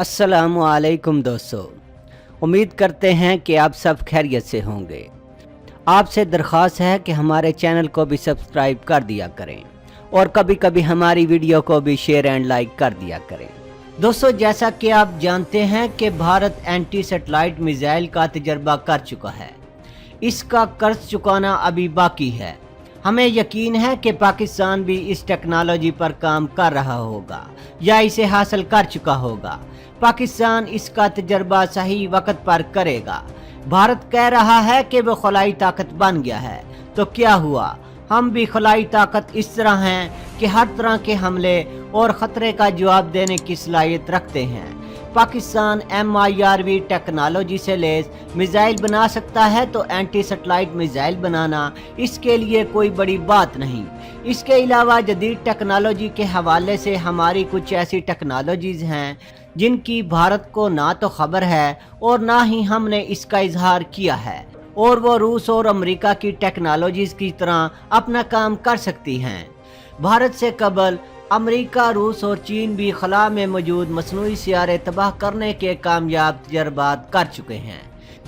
अस्सलामुअलैकुम दोस्तों, उम्मीद करते हैं कि आप सब खैरियत से होंगे। आपसे दरख्वास्त है कि हमारे चैनल को भी सब्सक्राइब कर दिया करें और कभी कभी हमारी वीडियो को भी शेयर एंड लाइक कर दिया करें। दोस्तों, जैसा कि आप जानते हैं कि भारत एंटी सैटेलाइट मिसाइल का तजर्बा कर चुका है। इसका कर्ज चुकाना अभी बाकी है। हमें यकीन है कि पाकिस्तान भी इस टेक्नोलॉजी पर काम कर रहा होगा या इसे हासिल कर चुका होगा। पाकिस्तान इसका तजर्बा सही वक्त पर करेगा। भारत कह रहा है कि वो खलाई ताकत बन गया है, तो क्या हुआ? हम भी खलाई ताकत इस तरह हैं कि हर तरह के हमले और ख़तरे का जवाब देने की सलाहियत रखते हैं। पाकिस्तान MIRV टेक्नोलॉजी से लैस मिसाइल बना सकता है, तो एंटी सैटेलाइट मिसाइल बनाना इसके लिए कोई बड़ी बात नहीं। इसके अलावा जदीद टेक्नोलॉजी के हवाले से हमारी कुछ ऐसी टेक्नोलॉजीज़ हैं जिनकी भारत को ना तो खबर है और ना ही हमने इसका इजहार किया है, और वो रूस और अमेरिका की टेक्नोलॉजीज़ की तरह अपना काम कर सकती हैं। भारत से कबल अमेरिका, रूस और चीन भी खला में मौजूद मसनूई सियारे तबाह करने के कामयाब तजर्बात कर चुके हैं।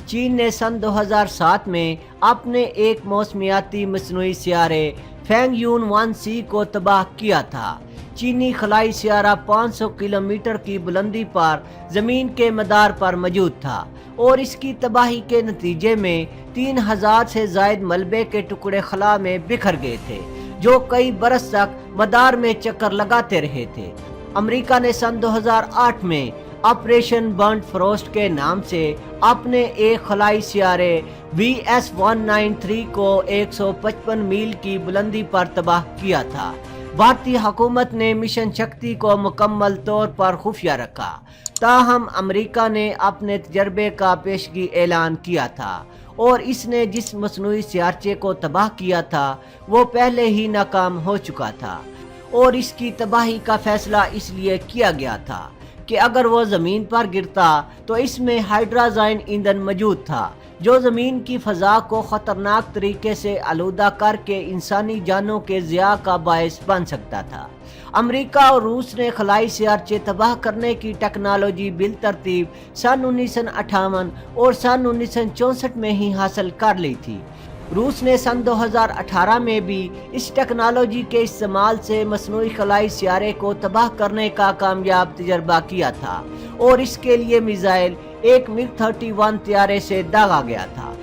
चीन ने सन 2007 में अपने एक मौसमियाती मसनूई सियारे फेंगयून 1C को तबाह किया था। चीनी खलाई सियारा 500 किलोमीटर की बुलंदी पर ज़मीन के मदार पर मौजूद था और इसकी तबाही के नतीजे में 3000 से ज़ायद मलबे के टुकड़े खला में बिखर गए थे, जो कई बरस तक मदार में चक्कर लगाते रहे थे। अमेरिका ने सन 2008 में ऑपरेशन बर्न्ट फ्रोस्ट के नाम से अपने एक खलाई सियारे VS-193 को 155 मील की बुलंदी पर तबाह किया था। भारतीय हुकूमत ने मिशन शक्ति को मुकम्मल तौर पर खुफिया रखा, ताहम अमेरिका ने अपने तजर्बे का पेशगी ऐलान किया था और इसने जिस मसनूई सियारचे को तबाह किया था वो पहले ही नाकाम हो चुका था, और इसकी तबाही का फैसला इसलिए किया गया था कि अगर वो ज़मीन पर गिरता तो इसमें हाइड्रोजन ईंधन मौजूद था, जो ज़मीन की फ़ज़ा को ख़तरनाक तरीके से आलूदा करके इंसानी जानों के ज़िया का बायस बन सकता था। अमेरिका और रूस ने खलाई सियारचे तबाह करने की टेक्नोलॉजी बिल तरतीब सन 1958 और सन 1964 में ही हासिल कर ली थी। रूस ने सन 2018 में भी इस टेक्नोलॉजी के इस्तेमाल से मसनूई खलाई सियारे को तबाह करने का कामयाब तजर्बा किया था, और इसके लिए मिसाइल एक MiG-31 तैयारे से दागा गया था।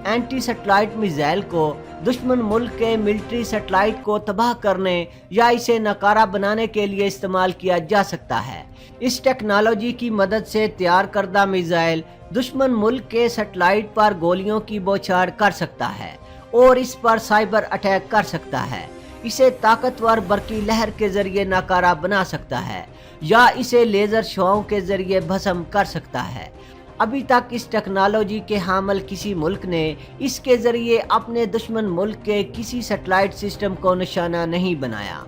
एंटी सैटेलाइट मिसाइल को दुश्मन मुल्क के मिलिट्री सैटेलाइट को तबाह करने या इसे नकारा बनाने के लिए इस्तेमाल किया जा सकता है। इस टेक्नोलॉजी की मदद से तैयार करदा मिसाइल दुश्मन मुल्क के सैटेलाइट पर गोलियों की बौछार कर सकता है और इस पर साइबर अटैक कर सकता है। इसे ताकतवर बरकी लहर के जरिए नाकारा बना सकता है या इसे लेज़र शॉओं के जरिए भस्म कर सकता है। अभी तक इस टेक्नोलॉजी के हामिल किसी मुल्क ने इसके जरिए अपने दुश्मन मुल्क के किसी सैटेलाइट सिस्टम को निशाना नहीं बनाया।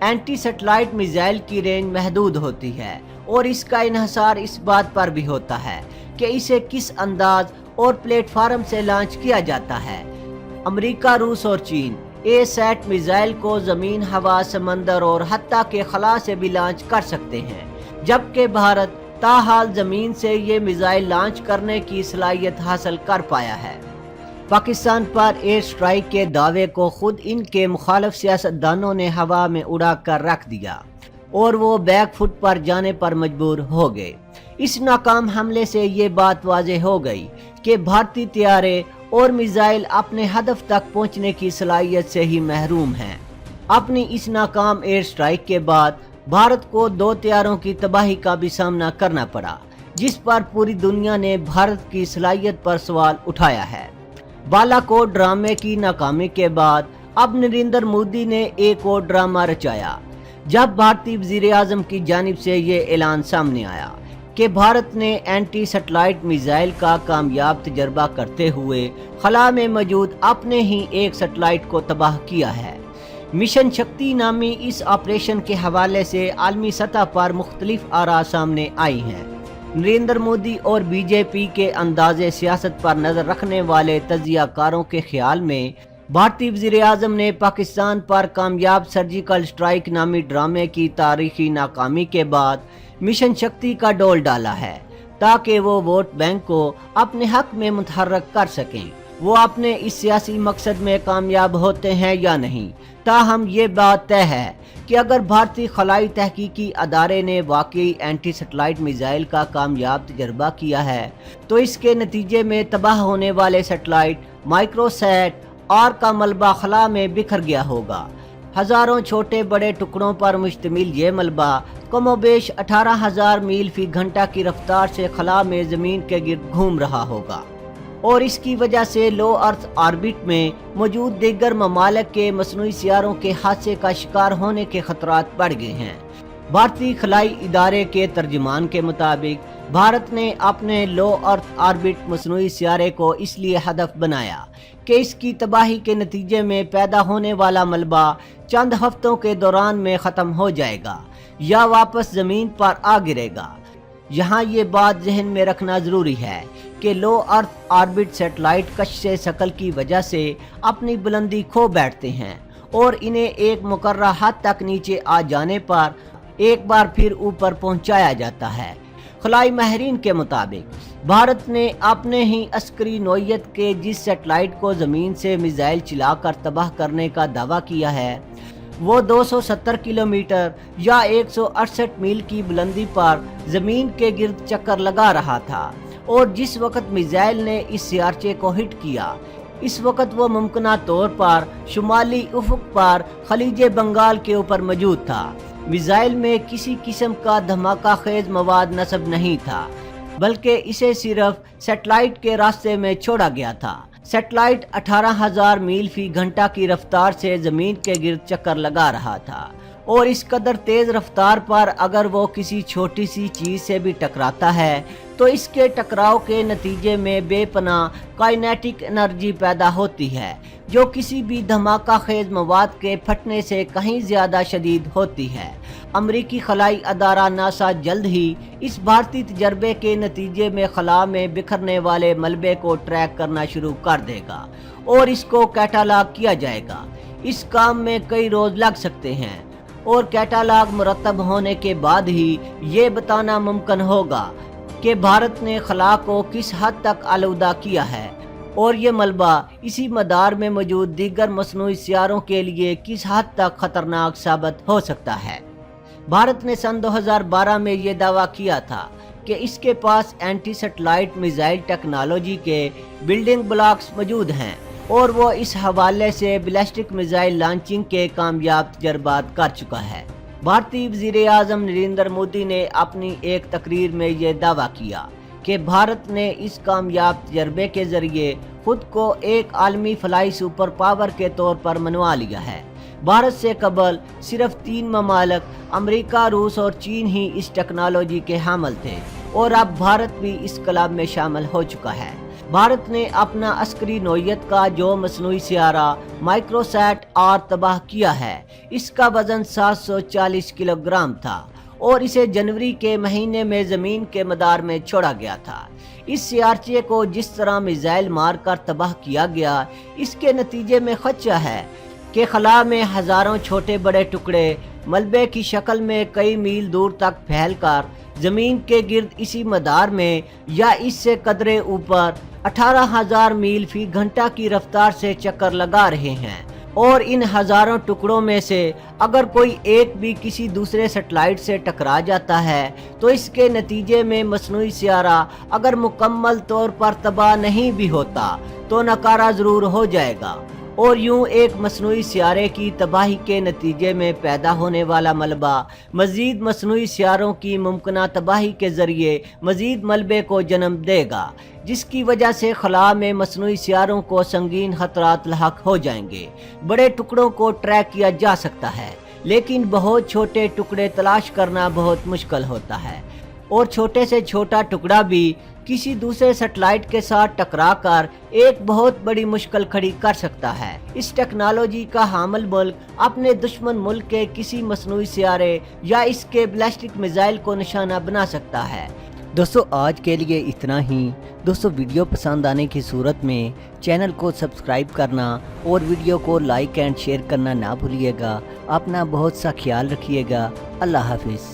एंटी सैटेलाइट मिसाइल की रेंज महदूद होती है और इसका इन्हसार इस बात पर भी होता है कि इसे किस अंदाज और प्लेटफार्म से लॉन्च किया जाता है। अमेरिका, रूस और चीन A-SAT मिसाइल को ज़मीन, हवा, समंदर और हत्ता के खला से भी लॉन्च कर सकते हैं, जबकि भारत ताहाल ज़मीन से ये मिसाइल लॉन्च करने की सलाहियत हासिल कर पाया है। पाकिस्तान पर एयर स्ट्राइक के दावे को खुद इनके मुखालिफ सियासतदानों ने हवा में उड़ा कर रख दिया और वो बैक फुट पर जाने पर मजबूर हो गए। इस नाकाम हमले से ये बात वाज़ेह हो गई कि भारतीय तैयारे और मिसाइल अपने हदफ तक पहुंचने की सलाहियत से ही महरूम हैं। अपनी इस नाकाम एयर स्ट्राइक के बाद भारत को 2 तैयारों की तबाही का भी सामना करना पड़ा, जिस पर पूरी दुनिया ने भारत की सलाहियत पर सवाल उठाया है। बालाकोट ड्रामे की नाकामी के बाद अब नरेंद्र मोदी ने एक और ड्रामा रचाया, जब भारतीय वज़ीर आज़म की जानिब से ये ऐलान सामने आया कि भारत ने एंटी सैटेलाइट मिसाइल का कामयाब तजर्बा करते हुए खला में मौजूद अपने ही एक सैटेलाइट को तबाह किया है। मिशन शक्ति नामी इस ऑपरेशन के हवाले से आलमी सतह पर मुख्तलिफ आरा सामने आई हैं। नरेंद्र मोदी और BJP के अंदाज़े सियासत पर नज़र रखने वाले तजियाकारों के ख्याल में भारतीय वज़ीर आज़म ने पाकिस्तान पर कामयाब सर्जिकल स्ट्राइक नामी ड्रामे की तारीखी नाकामी के बाद मिशन शक्ति का डोल डाला है ताकि वो वोट बैंक को अपने हक में मुतहर्रक कर सकें। वो अपने इस सियासी मकसद में कामयाब होते हैं या नहीं, ताहम ये बात तय है कि अगर भारतीय खलाई तहकीकी अदारे ने वाकई एंटी सैटेलाइट मिसाइल का कामयाब तजर्बा किया है तो इसके नतीजे में तबाह होने वाले सैटेलाइट माइक्रोसैट और का मलबा खला में बिखर गया होगा। हजारों छोटे बड़े टुकड़ों पर मुश्तमिल ये मलबा कमोबेश 18,000 मील फी घंटा की रफ्तार से खला में ज़मीन के गिर्द घूम रहा होगा और इसकी वजह से लो अर्थ ऑर्बिट में मौजूद दीगर ममालिक के मसनूई सियारों के हादसे का शिकार होने के खतरात बढ़ गए हैं। भारतीय खलाई इदारे के तर्जुमान के मुताबिक भारत ने अपने लो अर्थ ऑर्बिट मसनूई सियारे को इसलिए हदफ बनाया कि इसकी तबाही के नतीजे में पैदा होने वाला मलबा चंद हफ्तों के दौरान में ख़त्म हो जाएगा या वापस ज़मीन पर आ गिरेगा। यहाँ ये बात जहन में रखना ज़रूरी है कि लो अर्थ ऑर्बिट सैटेलाइट कश्श शकल की वजह से अपनी बुलंदी खो बैठते हैं और इन्हें एक मुकर्रर हद तक नीचे आ जाने पर एक बार फिर ऊपर पहुंचाया जाता है। खलाई माहिरीन के मुताबिक भारत ने अपने ही अस्करी नौयत के जिस सैटेलाइट को ज़मीन से मिसाइल चलाकर तबाह करने का दावा किया है वो 270 किलोमीटर या 168 मील की बुलंदी पर ज़मीन के गिर्द चक्कर लगा रहा था और जिस वक्त मिसाइल ने इस सियारचे को हिट किया इस वक्त वो मुमकिना तौर पर शुमाली उफक पर खलीज बंगाल के ऊपर मौजूद था। मिसाइल में किसी किस्म का धमाका खेज मवाद नस्ब नहीं था बल्कि इसे सिर्फ सैटेलाइट के रास्ते में छोड़ा गया था। सैटेलाइट 18,000 मील फी घंटा की रफ्तार से ज़मीन के गिर्द चक्कर लगा रहा था और इस कदर तेज़ रफ्तार पर अगर वो किसी छोटी सी चीज़ से भी टकराता है तो इसके टकराव के नतीजे में बेपनाह काइनेटिक एनर्जी पैदा होती है जो किसी भी धमाका खेज मवाद के फटने से कहीं ज़्यादा शदीद होती है। अमरीकी खलाई अदारा नासा जल्द ही इस भारतीय तजर्बे के नतीजे में खला में बिखरने वाले मलबे को ट्रैक करना शुरू कर देगा और इसको कैटालॉग किया जाएगा। इस काम में कई रोज़ लग सकते हैं और कैटालॉग मुरतब होने के बाद ही ये बताना मुमकिन होगा कि भारत ने खला को किस हद तक आलूदा किया है और ये मलबा इसी मदार में मौजूद दीगर मसनूई सियारों के लिए किस हद तक खतरनाक साबित हो सकता है। भारत ने सन 2012 में ये दावा किया था कि इसके पास एंटी सैटेलाइट मिसाइल टेक्नोलॉजी के बिल्डिंग ब्लॉक्स मौजूद हैं और वो इस हवाले से बैलिस्टिक मिसाइल लॉन्चिंग के कामयाब तजर्बात कर चुका है। भारतीय वज़ीर आज़म नरेंद्र मोदी ने अपनी एक तकरीर में ये दावा किया कि भारत ने इस कामयाब तजर्बे के ज़रिए खुद को एक आलमी फलाई सुपर पावर के तौर पर मनवा लिया है। भारत से कबल सिर्फ 3 ममालिक अमेरिका, रूस और चीन ही इस टेक्नोलॉजी के हामिल थे और अब भारत भी इस क्लब में शामिल हो चुका है। भारत ने अपना अस्करी नौयत का जो मसनूई सियारा माइक्रोसैट और तबाह किया है इसका वजन 740 किलोग्राम था और इसे जनवरी के महीने में ज़मीन के मदार में छोड़ा गया था। इस सियारचे को जिस तरह मिसाइल मार कर तबाह किया गया इसके नतीजे में खदशा है कि खला में हज़ारों छोटे बड़े टुकड़े मलबे की शक्ल में कई मील दूर तक फैलकर ज़मीन के गिर्द इसी मदार में या इससे कदरे ऊपर 18,000 मील फी घंटा की रफ्तार से चक्कर लगा रहे हैं और इन हज़ारों टुकड़ों में से अगर कोई एक भी किसी दूसरे सैटेलाइट से टकरा जाता है तो इसके नतीजे में मसनूई सियारा अगर मुकम्मल तौर पर तबाह नहीं भी होता तो नकारा ज़रूर हो जाएगा और यूं एक मसनूई सियारे की तबाही के नतीजे में पैदा होने वाला मलबा मज़ीद मसनूई सियारों की मुमकिना तबाही के ज़रिए मज़ीद मलबे को जन्म देगा जिसकी वजह से खला में मसनूई सियारों को संगीन खतरात लाहक हो जाएंगे। बड़े टुकड़ों को ट्रैक किया जा सकता है लेकिन बहुत छोटे टुकड़े तलाश करना बहुत मुश्किल होता है और छोटे से छोटा टुकड़ा भी किसी दूसरे सैटेलाइट के साथ टकराकर एक बहुत बड़ी मुश्किल खड़ी कर सकता है। इस टेक्नोलॉजी का हामिल मुल्क अपने दुश्मन मुल्क के किसी मसनूई सियारे या इसके बैलिस्टिक मिसाइल को निशाना बना सकता है। दोस्तों आज के लिए इतना ही। दोस्तों वीडियो पसंद आने की सूरत में चैनल को सब्सक्राइब करना और वीडियो को लाइक एंड शेयर करना ना भूलिएगा। अपना बहुत सा ख्याल रखिएगा। अल्लाह हाफिज़।